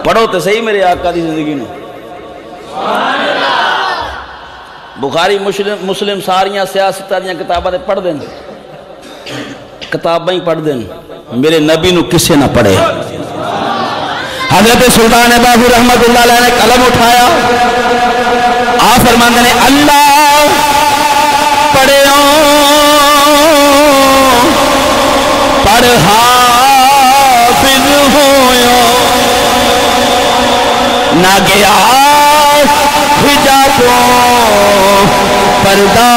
پڑھو تو صحیح میرے آقا دی زندگی نو. بخاری مسلم ساریاں سیاستہ دیاں کتاباں تے پڑھ دین, کتاباں ہی پڑھ دین, میرے نبی نو کسے نہ پڑھے. حضرت سلطان باہو رحمت اللہ علیہ نے قلم اٹھایا, آپ فرماندے نے اللہ پڑھے پڑھ حافظ ہویا نہ گیا حجاب پردہ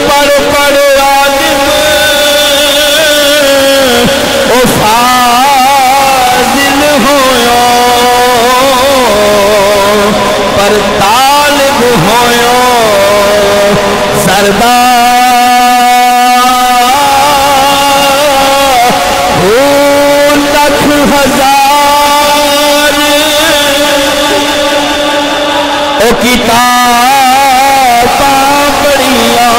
پڑھ پڑھ عالم او فاضل ہویا پر طالب ہویا سردار ہزار او کتاباں پڑھیاں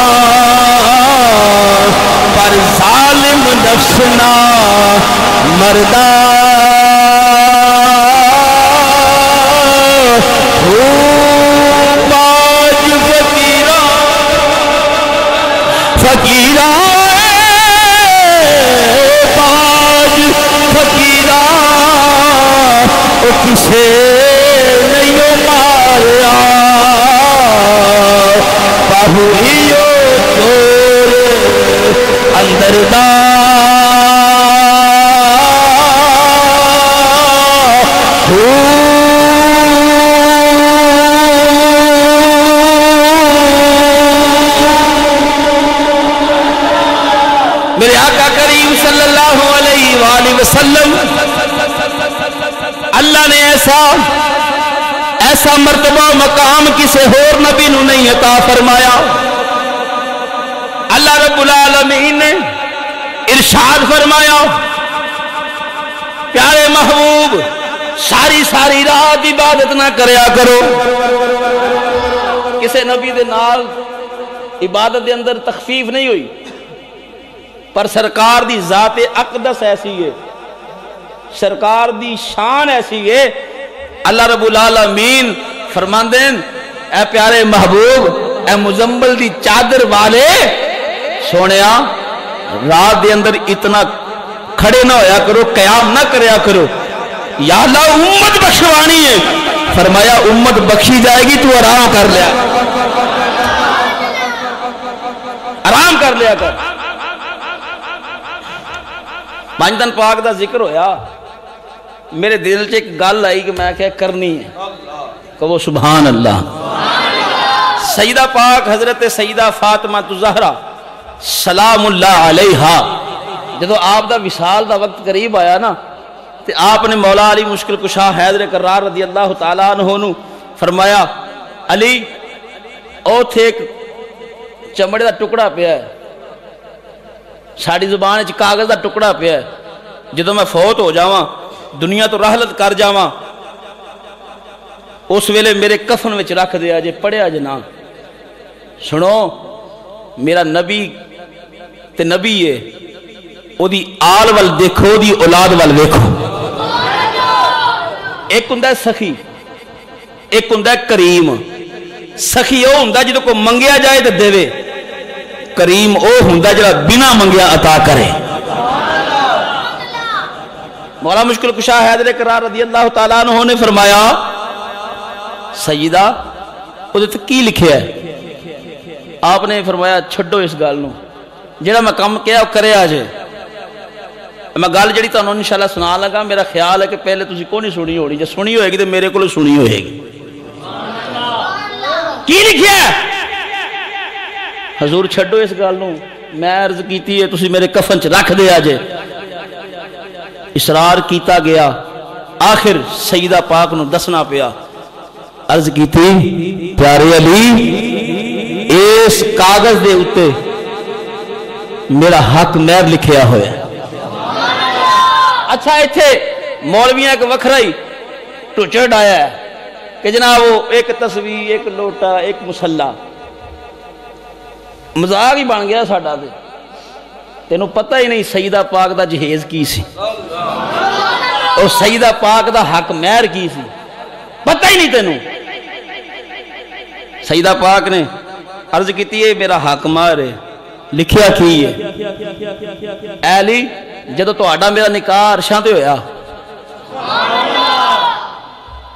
پر ظالم نفس نہ مردہ باج فقیرہ کسے نہیں ماریا باہوئیو تورے اندر دا میرے آقا کریم صلی اللہ علیہ وآلہ وسلم اللہ نے ایسا مرتبہ مقام کسے اور نبی نو نہیں عطا فرمایا. اللہ رب العالمین نے ارشاد فرمایا پیارے محبوب ساری رات عبادت نہ کریا کرو. کسے نبی دے نال عبادت دے اندر تخفیف نہیں ہوئی, پر سرکار دی ذات اقدس ایسی ہے, سرکار دی شان ایسی ہے. اللہ رب العالمین فرماندین اے پیارے محبوب اے مزمل دی چادر والے سونیا رات دے اندر اتنا کھڑے نہ ہویا کرو, قیام نہ کریا کرو. یا اللہ امت بخشوانی ہے, فرمایا امت بخشی جائے گی تو آرام کر لیا, آرام کر لیا کر. پانچدن پاک دا ذکر ہویا, میرے دل سے ایک گل آئی کہ میں کیا کرنی ہے, کہو سبحان اللہ. سیدہ پاک حضرت سیدہ فاطمہ زہرا سلام اللہ علیہا جدو آپ دا وصال دا وقت قریب آیا نا, تے آپ نے مولا علی مشکل کشا حیدر کرار رضی اللہ تعالیٰ عنہ نو فرمایا علی او تھے ایک چمڑے دا ٹکڑا پیا ہے, ساڑی زبان چ کاغذ دا ٹکڑا پیا ہے, جدو میں فوت ہو جاواں دنیا تو رحلت کر جاواں اس ویلے میرے کفن وچ رکھ دیا جے, پڑھیا جے نا. سنو میرا نبی تے نبی ہے, او دی آل وال دیکھو, دی اولاد وال دیکھو. ایک ہندہ سخی, ایک ہندہ کریم. سخی او ہندہ جدو کو منگیا جائے تے دے, کریم او ہندہ جڑا بنا منگیا عطا کرے. مولا مشکل کشا حیدر کرار رضی اللہ تعالیٰ عنہ نے فرمایا سیدہ وہ دیتے کی لکھے ہے؟ آپ نے فرمایا چھڑو اس گال نو, جڑا میں کام کیا وہ کرے آجے. میں گال جڑی تو انہوں نے انشاءاللہ سنا لگا, میرا خیال ہے کہ پہلے تسی کو نہیں سنی ہونی, جب سنی ہوئے گی تو میرے کو سنی ہوئے گی. کی لکھے ہے؟ حضور چھڑو اس گال نو, میں عرض کیتی ہے تسی میرے کفن چ رکھ دے آجے. اصرار کیتا گیا, آخر سیدہ پاک نو دسنا پیا. عرض کیتی پیارے علی اس کاغذ دے اتے میرا حق مہر لکھیا ہویا. اچھا ایتھے مولویاں ایک وکھرائی ٹوچڑ آیا ہے کہ جناب وہ ایک تصویر, ایک لوٹا, ایک مسلح, مزاق ہی بن گیا ساڈا دے. تینوں پتہ ہی نہیں سیدہ پاک دا جہیز کی سی اور سیدہ پاک دا حق مہر کی سی، پتہ ہی نہیں تینوں۔ سیدہ پاک نے عرض کیتی ہے میرا حق مہر ہے، لکھیا کی ہے اے علی جدو تہاڈا میرا نکاح عرشاں تے ہویا،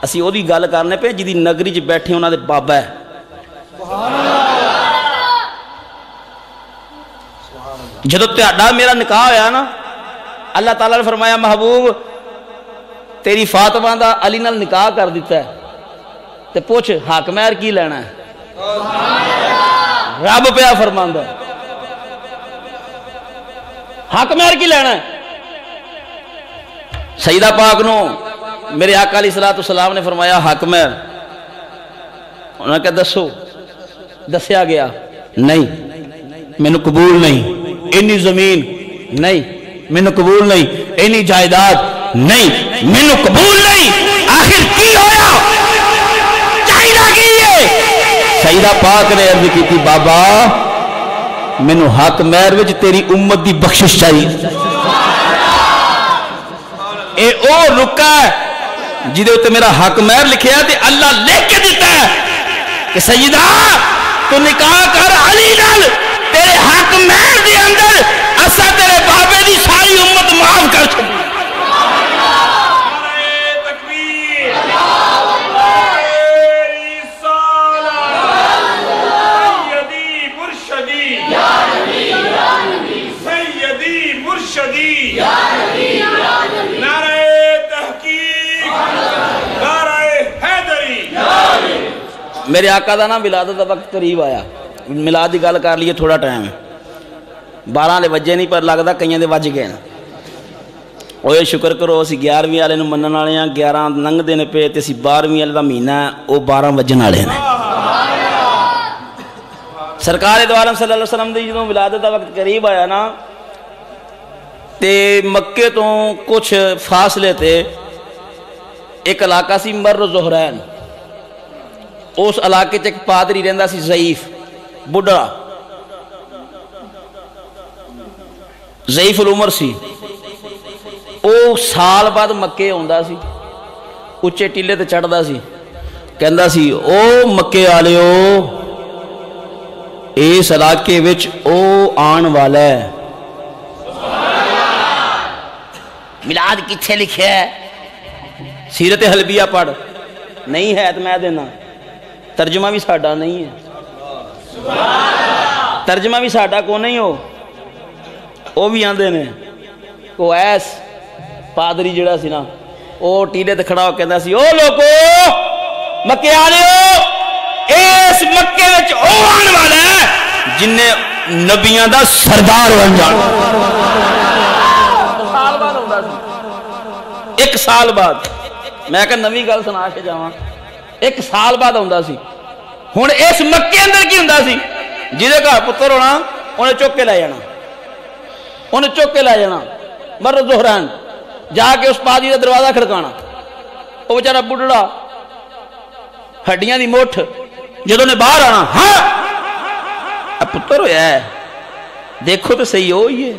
اسی او دی گل کرنے پہ جدی نگری چ بیٹھے انہاں دے بابا ہے، جدو تہاڈا میرا نکاح ہویا نا، اللہ تعالیٰ نے فرمایا محبوب تیری فاطمہ دا علی نال نکاح کر دیتا ہے، تے پوچھ حق مہر کی لینا ہے؟ رب پیا فرماندا حق مہر کی لینا ہے؟ سیدہ پاک نو میرے آقا علیہ السلام نے فرمایا حق مہر، انہوں نے کہا دسو، دسیا گیا نہیں مینوں قبول نہیں، اینی زمین نہیں مینوں قبول نہیں، اینی جائیداد نہیں مینوں قبول نہیں، آخر کی ہویا چاہیدہ کی ہے؟ سیدہ پاک نے عرض کی تھی بابا مینوں حق مہر وچ تیری امت دی بخشش چاہیے، اے او رکا ہے جدے ہوتے میرا حق مہر لکھیا تے اللہ لکھ کے دیتا ہے کہ سیدہ تو نکاح کر علی نال، تیرے حق مہر دے اندر اسا تیرے بابے دی ساری امت معاف کر چھوڑی۔ میرے آقا دا نا ملادت دا وقت قریب آیا، ملاد دی گل کر لیے تھوڑا ٹائم ہے، 12 لے وجے نہیں پر لگتا کئیاں دے وج گئے، اوے شکر کرو اسی 11ویں والے نوں منن والے ہاں، 11 لنگ دے پے تے اسی 12ویں والے دا مہینہ ہے او 12 وجن والے نے۔ سرکار دو عالم صلی اللہ علیہ وسلم دی جدوں ولادت دا وقت قریب آیا نا تے مکے تو کچھ فاصلے تے ایک علاقہ سی مر زہرین، اس علاقے چ ایک پادری رہندا سی ضعیف بڈھا، ضعیف العمر سی، او سال بعد مکے آندا سی، اچے ٹیلے تے چڑھدا سی، کہندا سی او مکے والےو اس علاقے وچ او آن والا ہے۔ میلاد کتھے لکھیا ہے؟ سیرت حلبیہ پڑھ، نہیں ہے تو میں دینا، ترجمہ بھی ساڈا نہیں ہے، ترجمہ بھی ساڈا کو نہیں ہو، وہ بھی آندے نے کو ایس پادری جڑا سی نا وہ ٹیلے تے کھڑا ہو کہندا سی او لوگو مکے والےو اس مکے وچ او آن والا ہے جن نے نبیاں دا سردار بن جانا۔ سال بعد ہوندا سی، ایک سال بعد، میں کہ نویں گل سنا کے جاواں، ایک سال بعد ہوندا سی۔ ہن اس مکے اندر کی ہوندا سی جہدے گھر پتر ہونا انہیں چک کے لے جانا، انہیں چک کے لے جانا مر زہران، جا کے اس پادری کا دروازہ کھڑکانا، وہ بیچارہ بڈھڑا ہڈیاں دی مٹھ، جدوں نے باہر آنا ہاں پتر ہویا ہے دیکھو تو صحیح ہوئی ہے،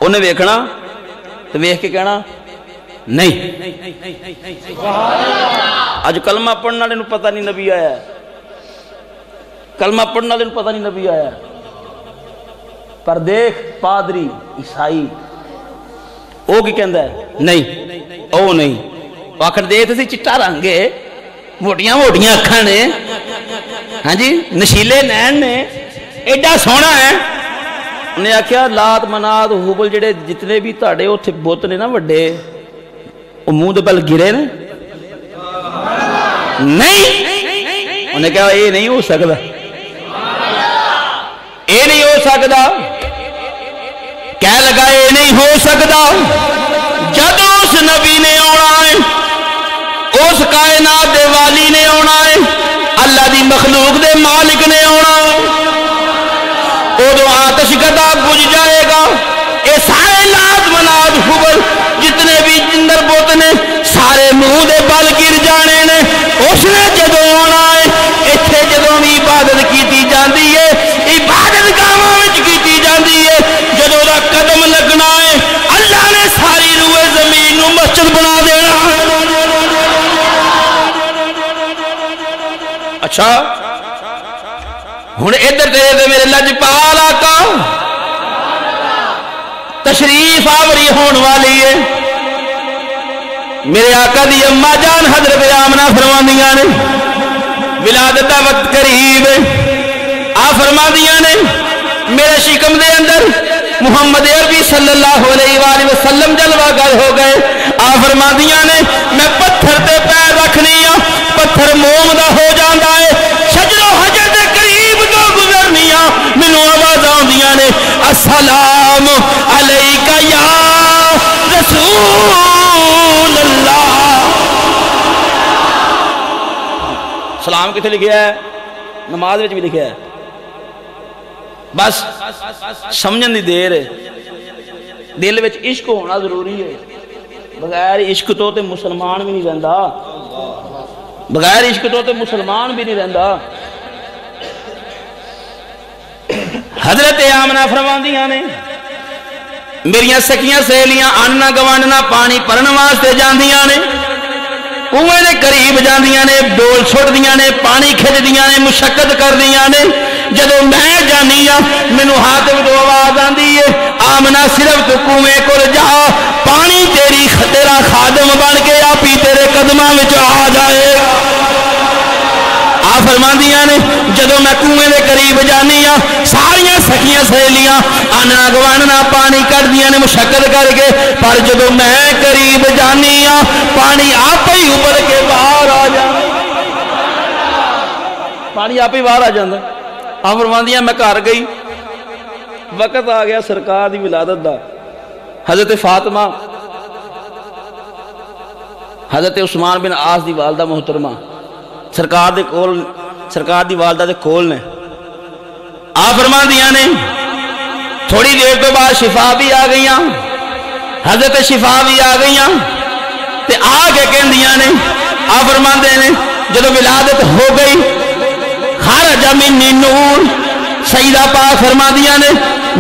انہیں ویکھنا تو ویکھ کے کہنا نہیں، اج کلمہ پڑھنے والے پتہ نہیں نبی آیا ہے، کلمہ پڑھنے والے پتہ نہیں نبی آیا ہے، پر دیکھ پادری عیسائی او کی کہندا ہے نہیں او نہیں، آخر دیکھ سی چٹا رنگ ہے، موٹیاں موٹیاں اکھاں نے، ہاں جی نشیلے نین نے، ایڈا سونا ہے۔ انہیں آخیا لات منات حبل جڑے جتنے بھی تاڑے اتنے بت نے نا وڈے وہ منہ دے بل گرے نے، نہیں، انہیں کہا یہ نہیں ہو سکتا، یہ نہیں ہو سکتا، کہہ لگا یہ نہیں ہو سکتا، جب اس نبی نے آنا ہے، اس کائنات دے والی نے آنا ہے، اللہ دی مخلوق دے مالک نے آنا ہے، ادو آتش کتا بجھ جائے گا، اے سارے لات منات حبل جتنے بھی جندر بوت نے سارے منہ دے بل گر جانے نے، اس نے جدو آنا ہے، اتھے جدو بھی عبادت کیتی جاندی ہے، عبادت اچھا ہن ادھر تیرے تے میرے لجپال آقا تشریف آوری ہون والی ہے. میرے آقا دی اما جان حضرت آمنہ فرماندیاں نے ولادت دا وقت قریب ہے. آ فرماندیاں نے میرے شکم دے اندر محمد عربی صلی اللہ علیہ وآلہ وسلم جلوہ گر ہو گئے. آ فرماندیاں نے میں پتھر تے پیر رکھنی ہاں پتھر موم دا ہو جاندا ہے. شجر و حجر دے قریب تو گزرنی ہاں مینوں آواز آندیاں نے السلام علیکہ یا رسول اللہ. سلام کتنے لکھیا ہے؟ نماز وچ بھی لکھیا ہے. بس سمجھن دی دیر ہے. دل وچ عشق ہونا ضروری ہے. بغیر عشق تو تے مسلمان بھی نہیں رہندا. بغیر عشق تو تے مسلمان بھی نہیں رہندا. حضرت آمنہ فرماندیاں نے میریاں سکیاں سہیلیاں آننا گواننا پانی پرن واسطے جاندیاں نے کنویں دے قریب جاندیاں نے ڈول چھوڑ دیاں نے پانی کھج دیاں نے مشقت کر دیاں نے. جدو میں جانی ہاں مینوں حاتم تو آواز آندی ہے آمنہ صرف تو کنویں کول جا پانی تیرا خادم بن کے آپ ہی تیرے قدماں وچ آ جائے. آ فرماندیاں نے جدو میں کنویں دے قریب جانی ہاں ساریاں سکیاں سہیلیاں آننا گواننا پانی کر دیاں نے مشقت کر کے پر جدو میں قریب جانی ہاں پانی آپ ہی ابل کے باہر آ جائے. پانی آپ ہی باہر آ جاندہ. آ فرماندیاں میں گھر گئی وقت آ گیا سرکار دی ولادت دا. حضرت فاطمہ حضرت عثمان بن عاص دی والدہ محترمہ سرکار دے کول سرکار دی والدہ دے کول نے. آ فرماندیاں نے تھوڑی دیر تو بعد شفا بھی آ گئیاں. حضرت شفا بھی آ گئیاں تے آ کے کہندیاں نے آ فرماندے نے جدو ولادت ہو گئی خارج منی نور سیدہ پاک فرماندیاں نے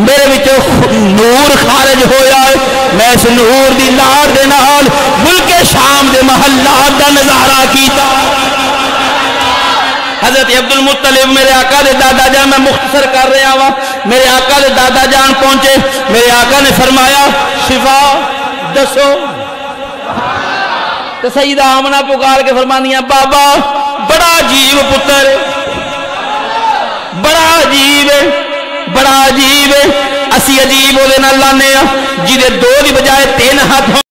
میرے وچوں نور خارج ہویا ہے. میں اس نور دی لاڑ دے نال ملک شام دے محلات دا نظارہ کیتا. حضرت عبد المطلب میرے آقا دے دادا جان میں مختصر کر رہا ہوں میرے آقا دے دادا جان پہنچے. میرے آقا نے فرمایا شفا دسو. تو سیدہ آمنہ پکار کے فرماندیاں بابا بڑا عجیب پتر ہے بڑا عجیب ہے بڑا عجیب ہے. اسی عجیب ہو دینا لانے جی دے دو دی بجائے 3 ہاتھ